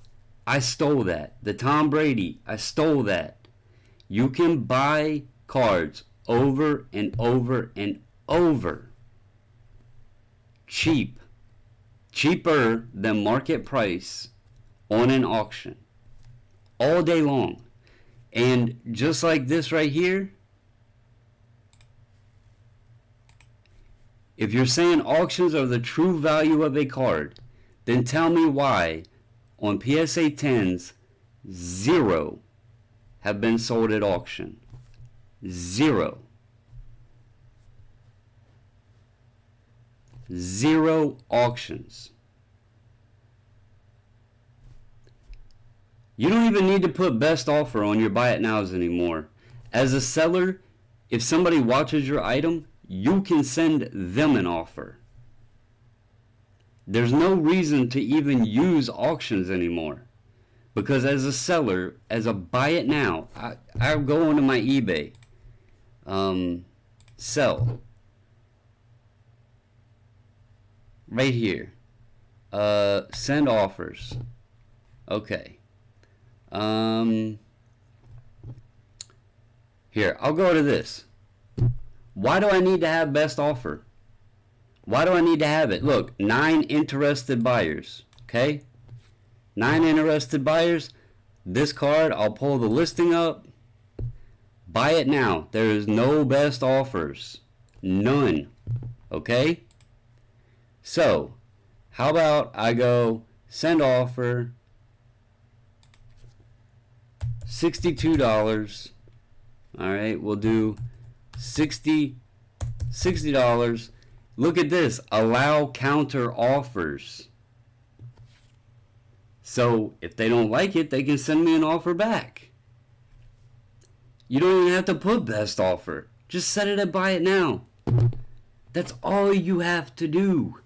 Speaker 1: I stole that. The Tom Brady, I stole that. You can buy cards over and over and over. Cheap. Cheaper than market price on an auction. All day long. And just like this right here, if you're saying auctions are the true value of a card, then tell me why on PSA 10s, 0 have been sold at auction. 0. 0 auctions. You don't even need to put best offer on your buy it nows anymore. As a seller, if somebody watches your item, you can send them an offer. There's no reason to even use auctions anymore. Because as a seller, as a buy it now, I'll go onto my eBay. Sell. Right here. Send offers. Okay. Here, I'll go to this. Why do I need to have best offer? Why do I need to have it? Look, 9 interested buyers. Okay? 9 interested buyers. This card, I'll pull the listing up. Buy it now. There is no best offers. None. Okay? So, how about I go send offer $62. Alright, we'll do $60. Look at this. Allow counter offers. So if they don't like it, they can send me an offer back. You don't even have to put best offer. Just set it at buy it now. That's all you have to do.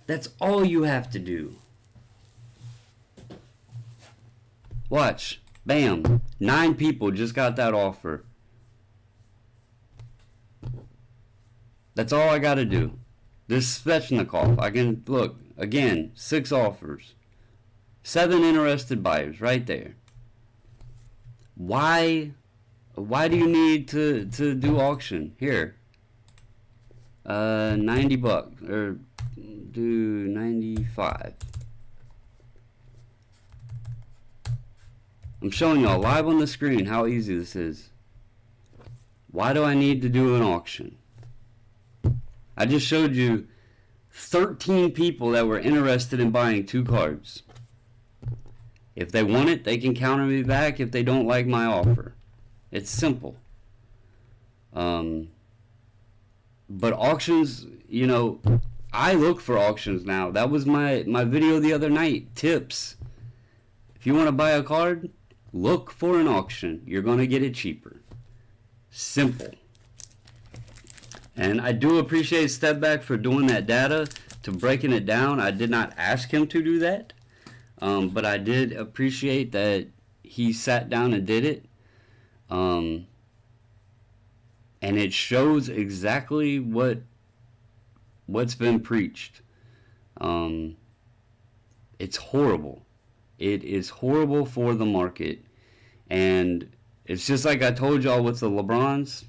Speaker 1: That's all you have to do. Watch. Bam. 9 people just got that offer. That's all I gotta do. This Svechnikov. I can look again. 6 offers. 7 interested buyers right there. Why do you need to do auction? Here. $90 or do 95. I'm showing y'all live on the screen how easy this is. Why do I need to do an auction? I just showed you 13 people that were interested in buying 2 cards. If they want it, they can counter me back if they don't like my offer. It's simple. But auctions, you know, I look for auctions now. That was my video the other night. Tips. If you want to buy a card, look for an auction. You're going to get it cheaper. Simple. And I do appreciate Stepback for doing that data, to breaking it down. I did not ask him to do that. But I did appreciate that he sat down and did it. And it shows exactly what's been preached. It's horrible. It is horrible for the market. And it's just like I told y'all with the LeBrons.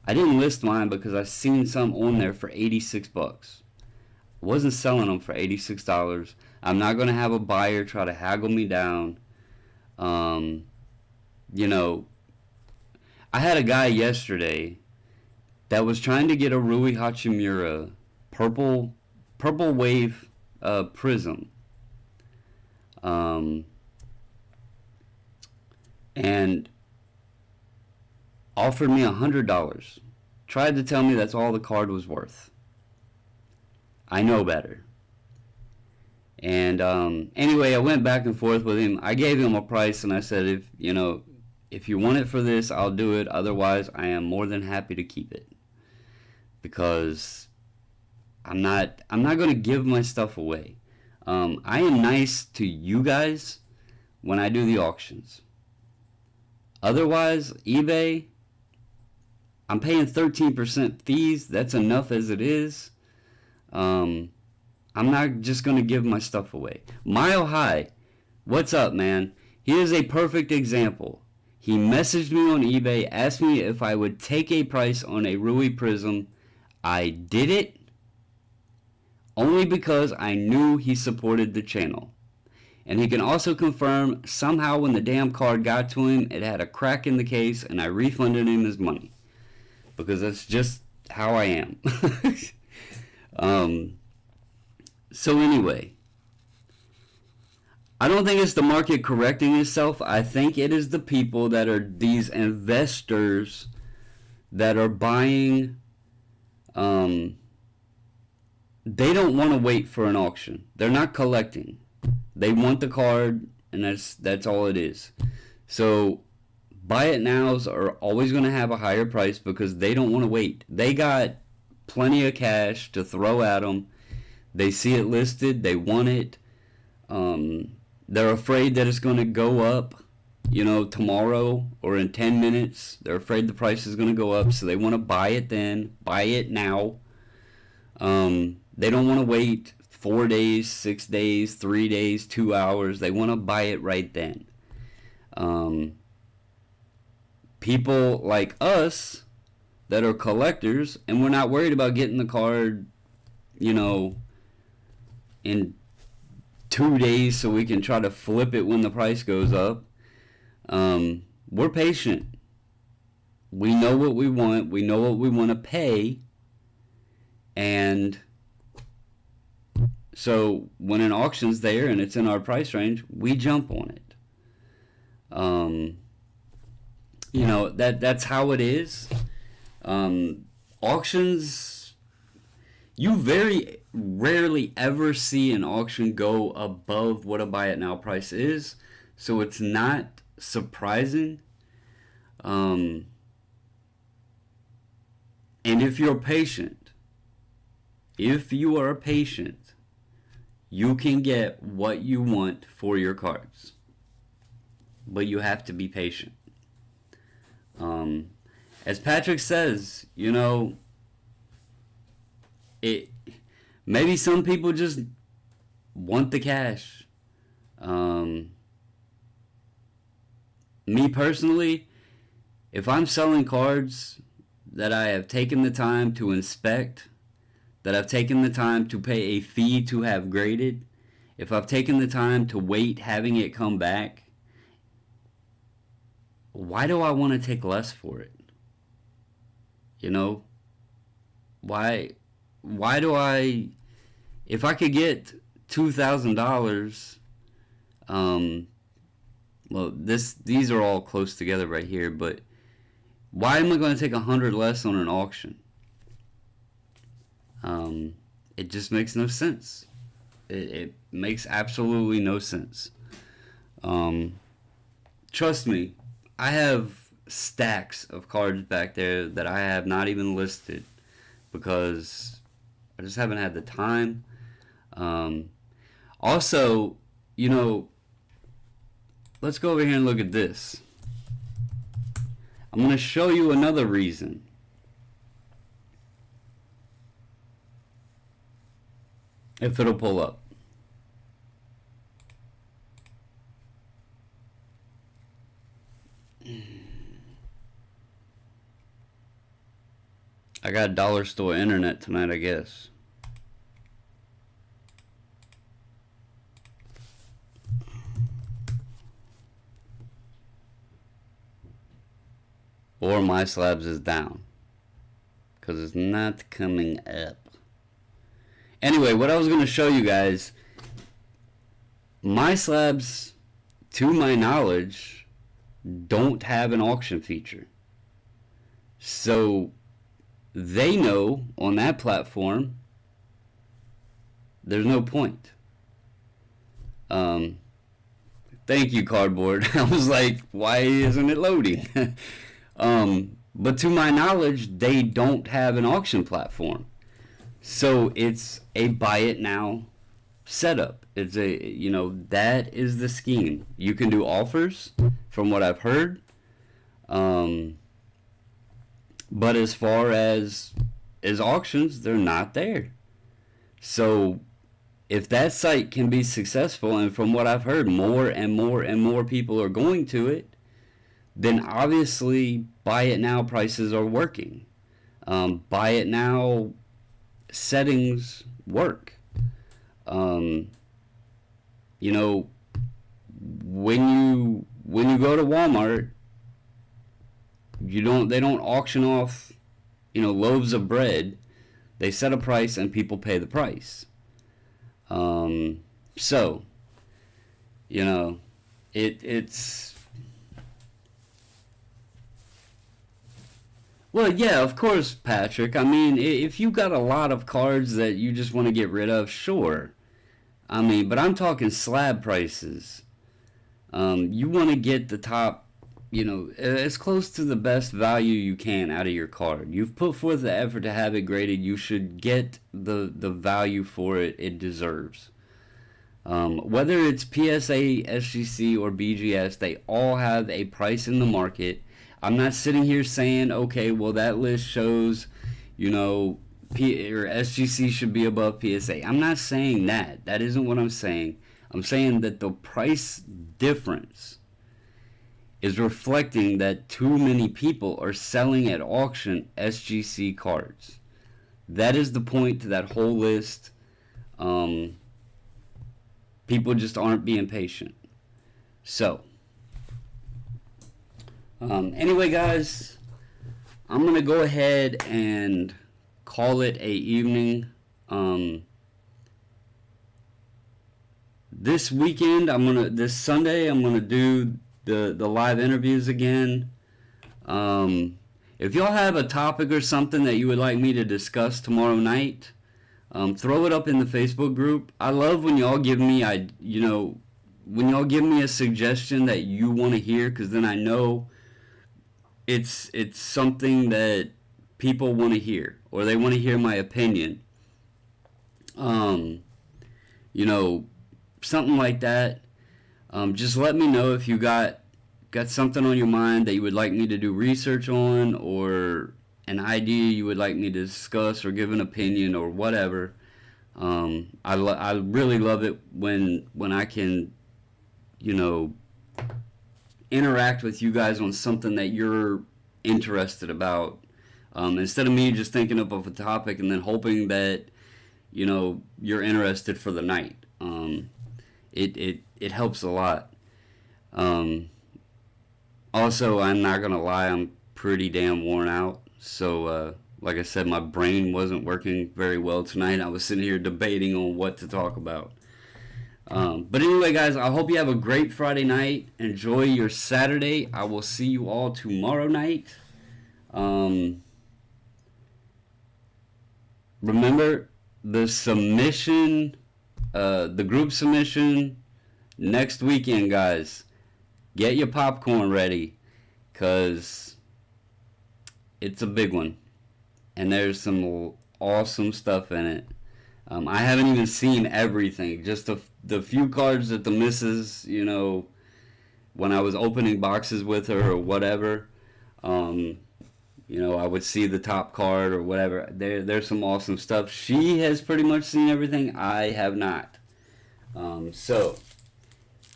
Speaker 1: I didn't list mine because I seen some on there for $86. I wasn't selling them for $86. I'm not going to have a buyer try to haggle me down. You know, I had a guy yesterday that was trying to get a Rui Hachimura purple wave Prizm. And offered me $100. Tried to tell me that's all the card was worth. I know better. And anyway, I went back and forth with him. I gave him a price and I said, if you want it for this, I'll do it. Otherwise, I am more than happy to keep it. Because I'm not going to give my stuff away. I am nice to you guys when I do the auctions. Otherwise, eBay, I'm paying 13% fees. That's enough as it is. I'm not just going to give my stuff away. Mile High, what's up, man? Here's a perfect example. He messaged me on eBay, asked me if I would take a price on a Rui Prizm. I did it only because I knew he supported the channel. And he can also confirm somehow when the damn card got to him, it had a crack in the case and I refunded him his money. Because that's just how I am. So anyway, I don't think it's the market correcting itself. I think it is the people that are these investors that are buying they don't want to wait for an auction. They're not collecting. They want the card, and that's all it is. So buy it nows are always going to have a higher price because they don't want to wait. They got plenty of cash to throw at them. They see it listed. They want it. They're afraid that it's going to go up, tomorrow or in 10 minutes. They're afraid the price is going to go up, so they want to buy it then. Buy it now. They don't want to wait 4 days, 6 days, 3 days, 2 hours. They want to buy it right then. People like us that are collectors, and we're not worried about getting the card, in 2 days so we can try to flip it when the price goes up. We're patient. We know what we want. We know what we want to pay. And so when an auction's there and it's in our price range, we jump on it. That's how it is. Auctions, you very rarely ever see an auction go above what a buy it now price is, so it's not surprising. And if you're patient, if you are patient, you can get what you want for your cards, but you have to be patient. As Patrick says, maybe some people just want the cash. Me personally, if I'm selling cards that I have taken the time to inspect, that I've taken the time to pay a fee to have graded, if I've taken the time to wait having it come back, why do I want to take less for it? Why do I, if I could get $2,000, these are all close together right here, but why am I going to take 100 less on an auction? It just makes no sense. It makes absolutely no sense. Trust me, I have stacks of cards back there that I have not even listed because I just haven't had the time. Also, let's go over here and look at this. I'm going to show you another reason. If it'll pull up. I got dollar store internet tonight, I guess. Or my slabs is down, because it's not coming up. Anyway, what I was going to show you guys, my slabs, to my knowledge, don't have an auction feature. So they know on that platform there's no point. Thank you, cardboard. I was like, why isn't it loading? But to my knowledge, they don't have an auction platform. So it's a buy it now setup. It's that is the scheme. You can do offers from what I've heard. But as far as auctions, they're not there. So if that site can be successful, and from what I've heard, more and more and more people are going to it, then obviously buy it now prices are working. Buy it now settings work. When you go to Walmart, they don't auction off loaves of bread. They set a price and people pay the price. So it's Well, yeah, of course, Patrick. I mean, if you got a lot of cards that you just want to get rid of, sure. I mean, but I'm talking slab prices. You want to get the top, as close to the best value you can out of your card. You've put forth the effort to have it graded. You should get the value for it deserves. Whether it's PSA, SGC, or BGS, they all have a price in the market. I'm not sitting here saying, okay, well, that list shows, or SGC should be above PSA. I'm not saying that. That isn't what I'm saying. I'm saying that the price difference is reflecting that too many people are selling at auction SGC cards. That is the point to that whole list. People just aren't being patient. So, anyway, guys, I'm going to go ahead and call it a evening. This weekend, this Sunday, I'm gonna do the live interviews again. If y'all have a topic or something that you would like me to discuss tomorrow night, throw it up in the Facebook group. I love when y'all give me, when y'all give me a suggestion that you want to hear, because then I know it's something that people want to hear, or they want to hear my opinion. Something like that. Just let me know if you got something on your mind that you would like me to do research on, or an idea you would like me to discuss or give an opinion or whatever. I really love it when I can, interact with you guys on something that you're interested about. Instead of me just thinking up of a topic and then hoping that, you're interested for the night. It helps a lot. Also, I'm not gonna lie, I'm pretty damn worn out. So, like I said, my brain wasn't working very well tonight. I was sitting here debating on what to talk about. But anyway, guys, I hope you have a great Friday night. Enjoy your Saturday. I will see you all tomorrow night. Remember, the submission, the group submission next weekend, guys. Get your popcorn ready, because it's a big one. And there's some awesome stuff in it. I haven't even seen everything. Just the few cards that the missus, when I was opening boxes with her or whatever, I would see the top card or whatever. There's some awesome stuff. She has pretty much seen everything. I have not. So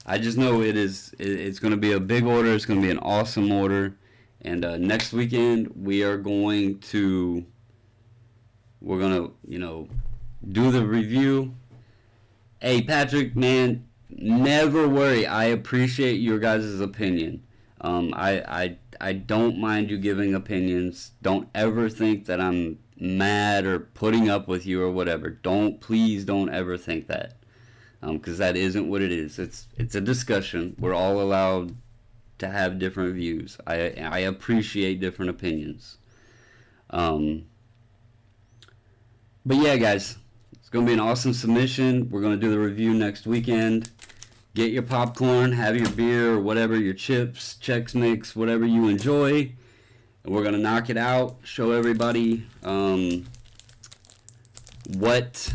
Speaker 1: I just know it's going to be a big order. It's going to be an awesome order. And next weekend we're going to do the review. Hey, Patrick, man, never worry. I appreciate your guys' opinion. I don't mind you giving opinions. Don't ever think that I'm mad or putting up with you or whatever. Please don't ever think that. Because that isn't what it is. It's a discussion. We're all allowed to have different views. I appreciate different opinions. But yeah, guys, it's going to be an awesome submission. We're going to do the review next weekend. Get your popcorn, have your beer or whatever, your chips, Chex Mix, whatever you enjoy. And we're going to knock it out, show everybody what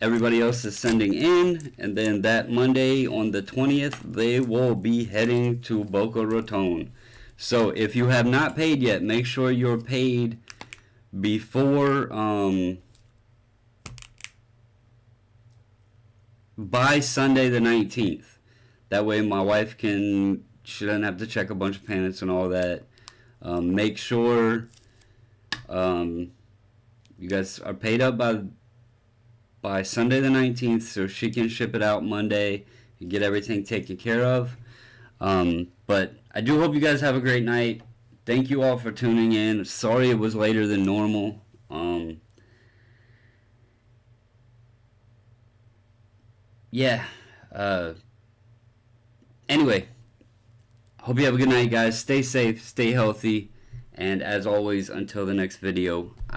Speaker 1: everybody else is sending in. And then that Monday on the 20th, they will be heading to Boca Raton. So if you have not paid yet, make sure you're paid before... by Sunday the 19th. That way my wife she doesn't have to check a bunch of payments and all that. Make sure you guys are paid up by Sunday the 19th so she can ship it out Monday and get everything taken care of. But I do hope you guys have a great night. Thank you all for tuning in. Sorry it was later than normal. Yeah. Anyway, hope you have a good night, guys. Stay safe, stay healthy, And as always, until the next video, I